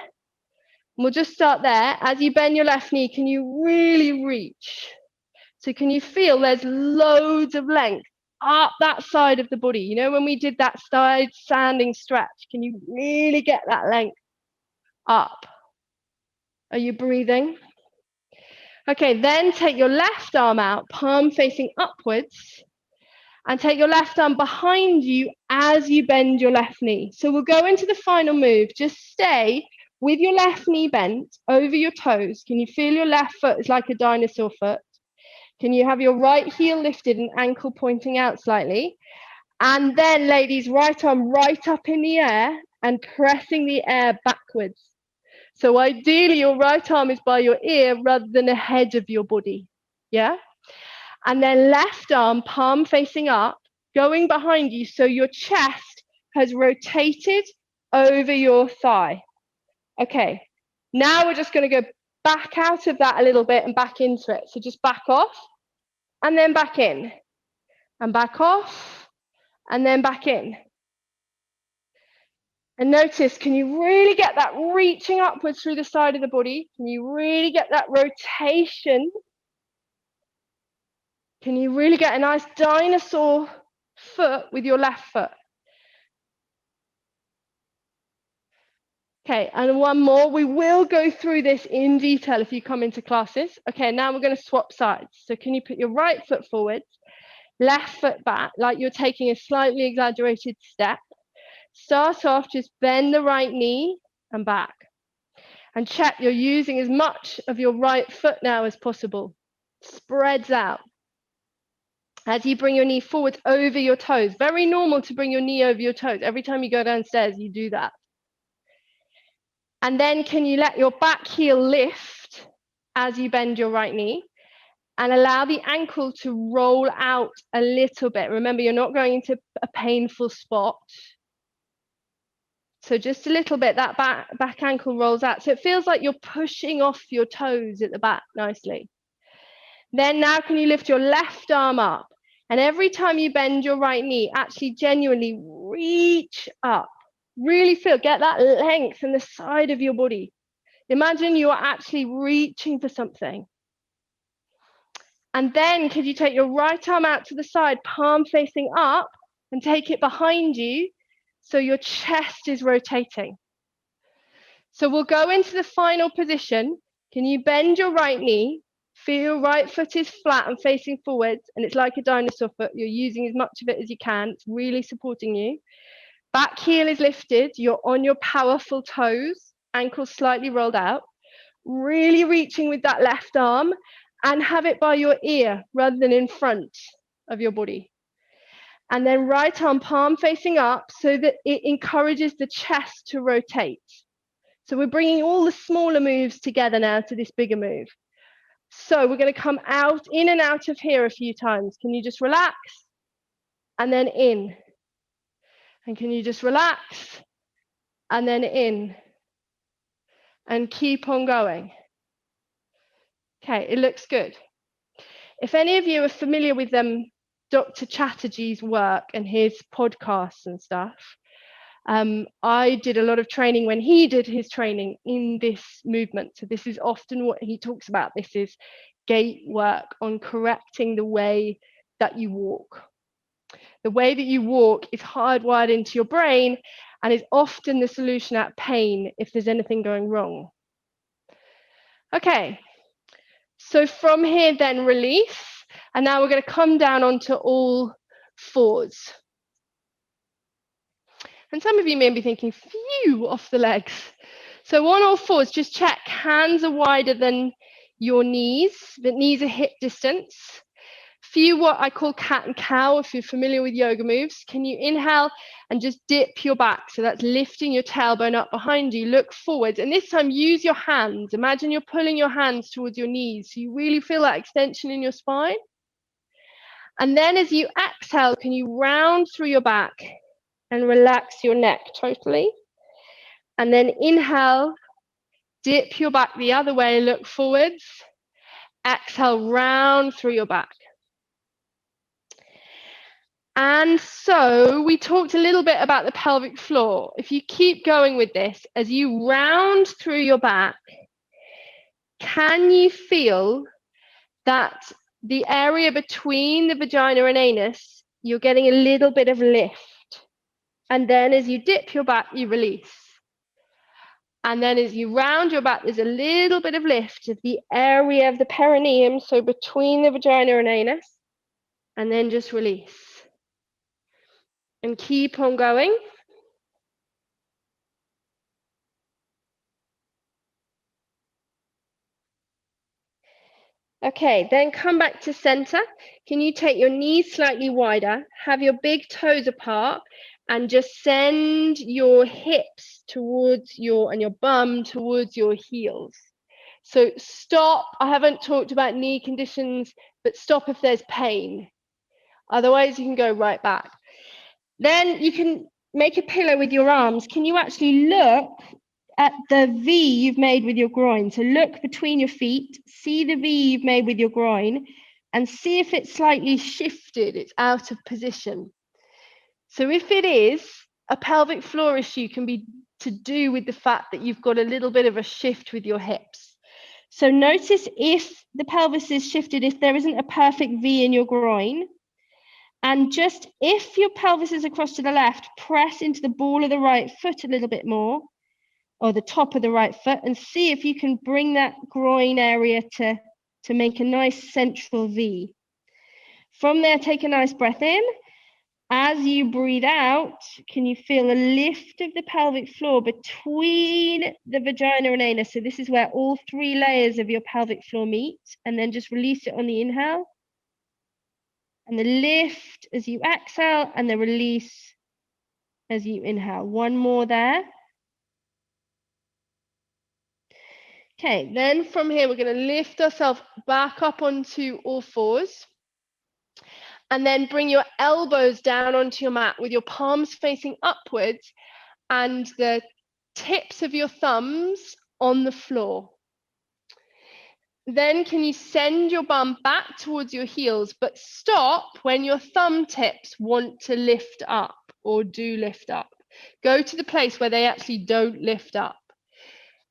Speaker 1: We'll just start there. As you bend your left knee, can you really reach? So can you feel there's loads of length up that side of the body? You know, when we did that side standing stretch, can you really get that length up? Are you breathing? Okay, then take your left arm out, palm facing upwards, and take your left arm behind you as you bend your left knee. So we'll go into the final move. Just stay with your left knee bent over your toes. Can you feel your left foot is like a dinosaur foot? Can you have your right heel lifted and ankle pointing out slightly? And then, ladies, right arm right up in the air and pressing the air backwards. So ideally, your right arm is by your ear rather than ahead of your body. Yeah? And then left arm, palm facing up, going behind you so your chest has rotated over your thigh. Okay, now we're just going to go back out of that a little bit and back into it. So just back off and then back in and back off and then back in. And notice, can you really get that reaching upwards through the side of the body? Can you really get that rotation? Can you really get a nice dinosaur foot with your left foot? Okay, and one more. We will go through this in detail if you come into classes. Okay, now we're going to swap sides. So can you put your right foot forwards, left foot back, like you're taking a slightly exaggerated step. Start off, just bend the right knee and back. And check you're using as much of your right foot now as possible. Spreads out. As you bring your knee forwards over your toes. Very normal to bring your knee over your toes. Every time you go downstairs, you do that. And then can you let your back heel lift as you bend your right knee and allow the ankle to roll out a little bit. Remember, you're not going into a painful spot. So just a little bit, that back ankle rolls out. So it feels like you're pushing off your toes at the back nicely. Then now can you lift your left arm up? And every time you bend your right knee, actually genuinely reach up. Really feel, get that length in the side of your body. Imagine you are actually reaching for something. And then could you take your right arm out to the side, palm facing up, and take it behind you so your chest is rotating. So we'll go into the final position. Can you bend your right knee? Feel your right foot is flat and facing forwards, and it's like a dinosaur foot. You're using as much of it as you can. It's really supporting you. Back heel is lifted. You're on your powerful toes, ankles slightly rolled out. Really reaching with that left arm and have it by your ear rather than in front of your body. And then right arm palm facing up so that it encourages the chest to rotate. So we're bringing all the smaller moves together now to this bigger move. So we're going to come out, in and out of here a few times. Can you just relax? And then in. And can you just relax? And then in. And keep on going. Okay, it looks good. If any of you are familiar with Dr. Chatterjee's work and his podcasts and stuff, I did a lot of training when he did his training in this movement. So this is often what he talks about. This is gait work on correcting the way that you walk. The way that you walk is hardwired into your brain and is often the solution at pain if there's anything going wrong. Okay, so from here then release, and now we're going to come down onto all fours. And some of you may be thinking, phew, off the legs. So on all fours, just check, hands are wider than your knees, the knees are hip distance. Few what I call cat and cow, if you're familiar with yoga moves. Can you inhale and just dip your back? So that's lifting your tailbone up behind you, look forward. And this time use your hands. Imagine you're pulling your hands towards your knees. So you really feel that extension in your spine. And then as you exhale, can you round through your back and relax your neck totally? And then inhale, dip your back the other way, look forwards. Exhale, round through your back. And so we talked a little bit about the pelvic floor. If you keep going with this, as you round through your back, can you feel that the area between the vagina and anus, you're getting a little bit of lift? And then as you dip your back, you release. And then as you round your back, there's a little bit of lift of the area of the perineum, so between the vagina and anus, and then just release. And keep on going. Okay, then come back to center. Can you take your knees slightly wider, have your big toes apart, and just send your hips towards and your bum towards your heels. So stop. I haven't talked about knee conditions, but stop if there's pain. Otherwise, you can go right back. Then you can make a pillow with your arms. Can you actually look at the V you've made with your groin? So look between your feet, see the V you've made with your groin, and see if it's slightly shifted, it's out of position. So if it is, a pelvic floor issue can be to do with the fact that you've got a little bit of a shift with your hips. So notice if the pelvis is shifted, if there isn't a perfect V in your groin. And just if your pelvis is across to the left, press into the ball of the right foot a little bit more, or the top of the right foot, and see if you can bring that groin area to make a nice central V. From there, take a nice breath in. As you breathe out, can you feel a lift of the pelvic floor between the vagina and anus? So this is where all three layers of your pelvic floor meet, and then just release it on the inhale. And the lift as you exhale, and the release as you inhale. One more there. Okay, then from here, we're going to lift ourselves back up onto all fours. And then bring your elbows down onto your mat with your palms facing upwards and the tips of your thumbs on the floor. Then can you send your bum back towards your heels, but stop when your thumb tips want to lift up or do lift up. Go to the place where they actually don't lift up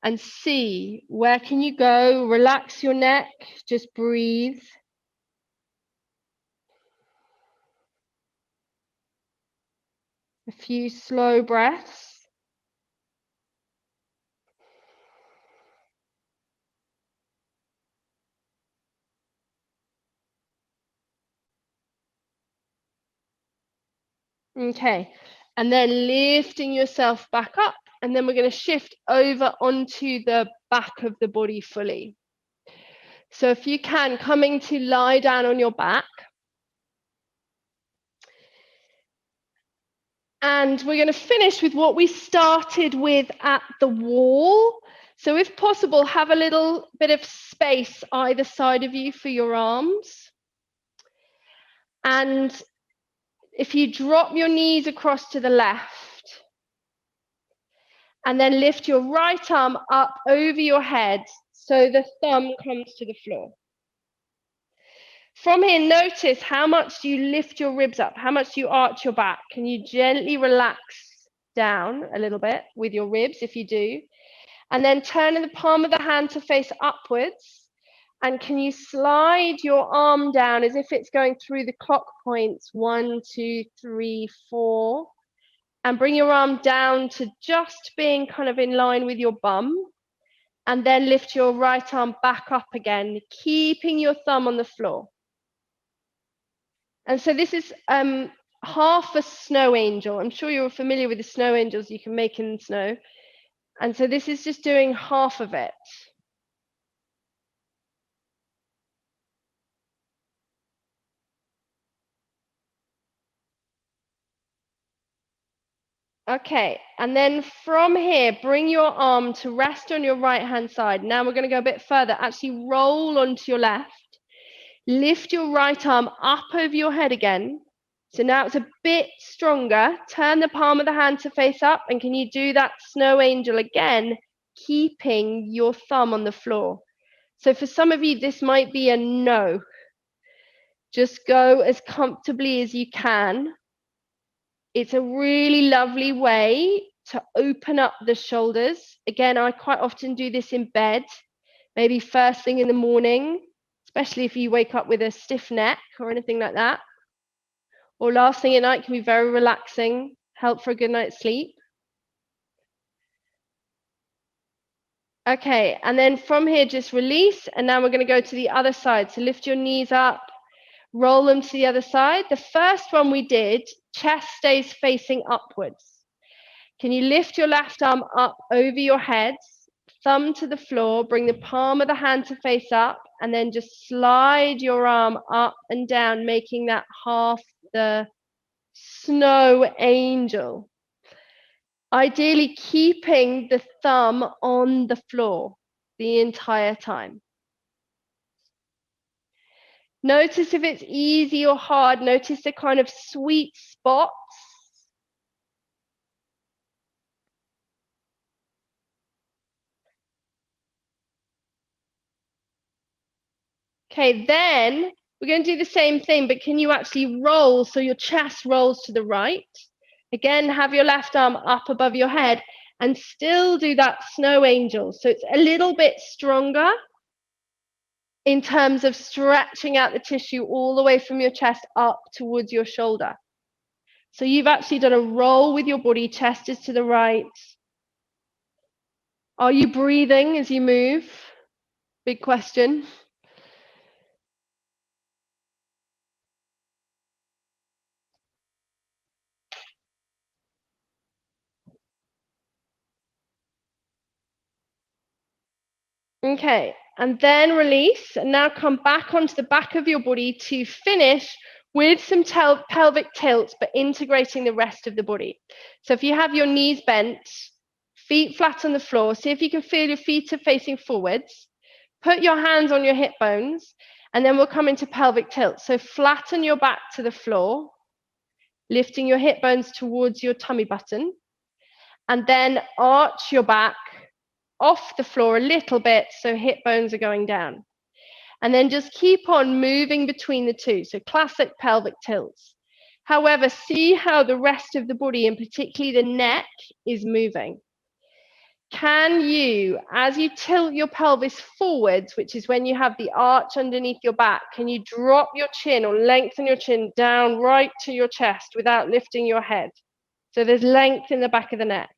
Speaker 1: and see where can you go. Relax your neck, just breathe. A few slow breaths. Okay, and then lifting yourself back up, and then we're going to shift over onto the back of the body fully. So if you can, coming to lie down on your back. And we're going to finish with what we started with at the wall. So if possible, have a little bit of space either side of you for your arms. And if you drop your knees across to the left, and then lift your right arm up over your head so the thumb comes to the floor. From here, notice how much do you lift your ribs up? How much do you arch your back? Can you gently relax down a little bit with your ribs if you do? And then turn the palm of the hand to face upwards And can you slide your arm down as if it's going through the clock points, 1, 2, 3, 4, and bring your arm down to just being kind of in line with your bum, and then lift your right arm back up again, keeping your thumb on the floor. And so this is half a snow angel. I'm sure you're familiar with the snow angels you can make in the snow. And so this is just doing half of it. Okay, and then from here, bring your arm to rest on your right hand side. Now we're going to go a bit further. Actually roll onto your left. Lift your right arm up over your head again. So now it's a bit stronger. Turn the palm of the hand to face up. And can you do that snow angel again, keeping your thumb on the floor? So for some of you, this might be a no. Just go as comfortably as you can. It's a really lovely way to open up the shoulders. Again, I quite often do this in bed, maybe first thing in the morning, especially if you wake up with a stiff neck or anything like that. Or last thing at night can be very relaxing, help for a good night's sleep. Okay, and then from here, just release. And now we're going to go to the other side. So lift your knees up, roll them to the other side. The first one we did, chest stays facing upwards. Can you lift your left arm up over your head, thumb to the floor, bring the palm of the hand to face up, and then just slide your arm up and down, making that half the snow angel. Ideally keeping the thumb on the floor the entire time. Notice if it's easy or hard. Notice the kind of sweet spots. Okay, then we're going to do the same thing, but can you actually roll so your chest rolls to the right? Again, have your left arm up above your head and still do that snow angel. So it's a little bit stronger in terms of stretching out the tissue all the way from your chest up towards your shoulder. So you've actually done a roll with your body, chest is to the right. Are you breathing as you move? Big question. Okay, and then release, and now come back onto the back of your body to finish with some pelvic tilts, but integrating the rest of the body. So if you have your knees bent, feet flat on the floor, see if you can feel your feet are facing forwards. Put your hands on your hip bones, and then we'll come into pelvic tilt. So flatten your back to the floor, lifting your hip bones towards your tummy button, and then arch your back off the floor a little bit so hip bones are going down. And then just keep on moving between the two. So classic pelvic tilts. However, see how the rest of the body, and particularly the neck, is moving. Can you, as you tilt your pelvis forwards, which is when you have the arch underneath your back, can you drop your chin or lengthen your chin down right to your chest without lifting your head? So there's length in the back of the neck.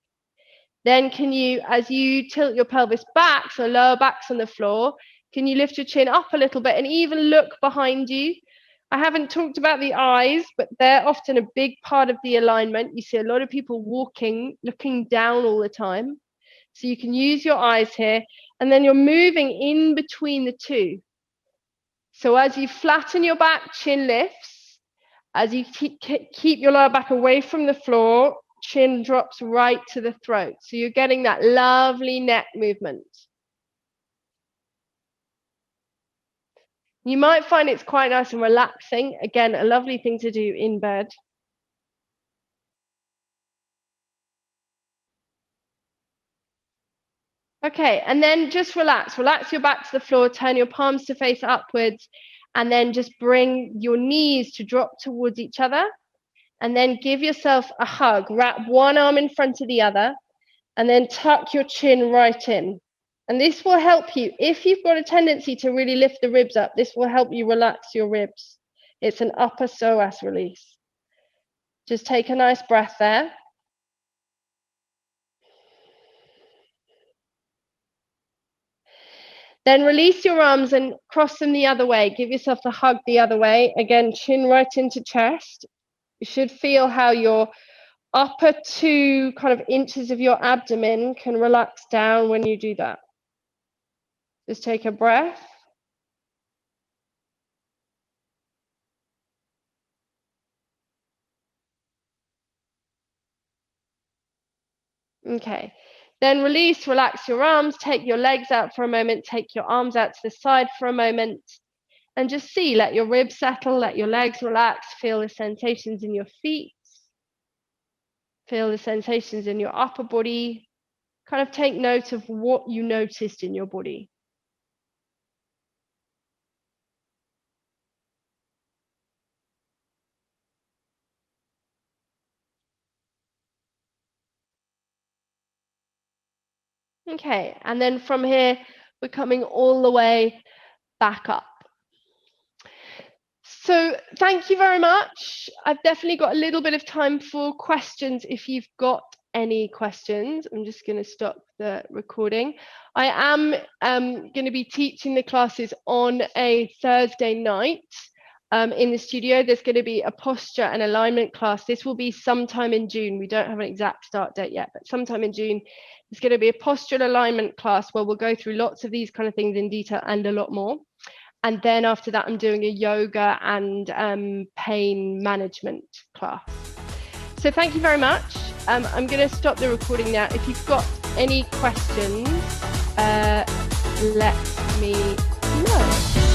Speaker 1: Then can you, as you tilt your pelvis back, so lower back's on the floor, can you lift your chin up a little bit and even look behind you? I haven't talked about the eyes, but they're often a big part of the alignment. You see a lot of people walking, looking down all the time. So you can use your eyes here, and then you're moving in between the two. So as you flatten your back, chin lifts. As you keep your lower back away from the floor, chin drops right to the throat. So you're getting that lovely neck movement. You might find it's quite nice and relaxing. Again, a lovely thing to do in bed. Okay, and then just relax. Relax your back to the floor, turn your palms to face upwards, and then just bring your knees to drop towards each other. And then give yourself a hug. Wrap one arm in front of the other, and then tuck your chin right in. And this will help you. If you've got a tendency to really lift the ribs up, this will help you relax your ribs. It's an upper psoas release. Just take a nice breath there. Then release your arms and cross them the other way. Give yourself a hug the other way. Again, chin right into chest. You should feel how your upper 2 kind of inches of your abdomen can relax down when you do that. Just take a breath. Okay. Then release, relax your arms, take your legs out for a moment, take your arms out to the side for a moment, and just see, let your ribs settle, let your legs relax, feel the sensations in your feet, feel the sensations in your upper body, kind of take note of what you noticed in your body. Okay, and then from here, we're coming all the way back up. So thank you very much. I've definitely got a little bit of time for questions if you've got any questions. I'm just going to stop the recording. I am going to be teaching the classes on a Thursday night in the studio. There's going to be a posture and alignment class. This will be sometime in June. We don't have an exact start date yet, but sometime in June, there's going to be a posture and alignment class where we'll go through lots of these kind of things in detail and a lot more. And then after that, I'm doing a yoga and pain management class. So thank you very much. I'm going to stop the recording now. If you've got any questions, let me know.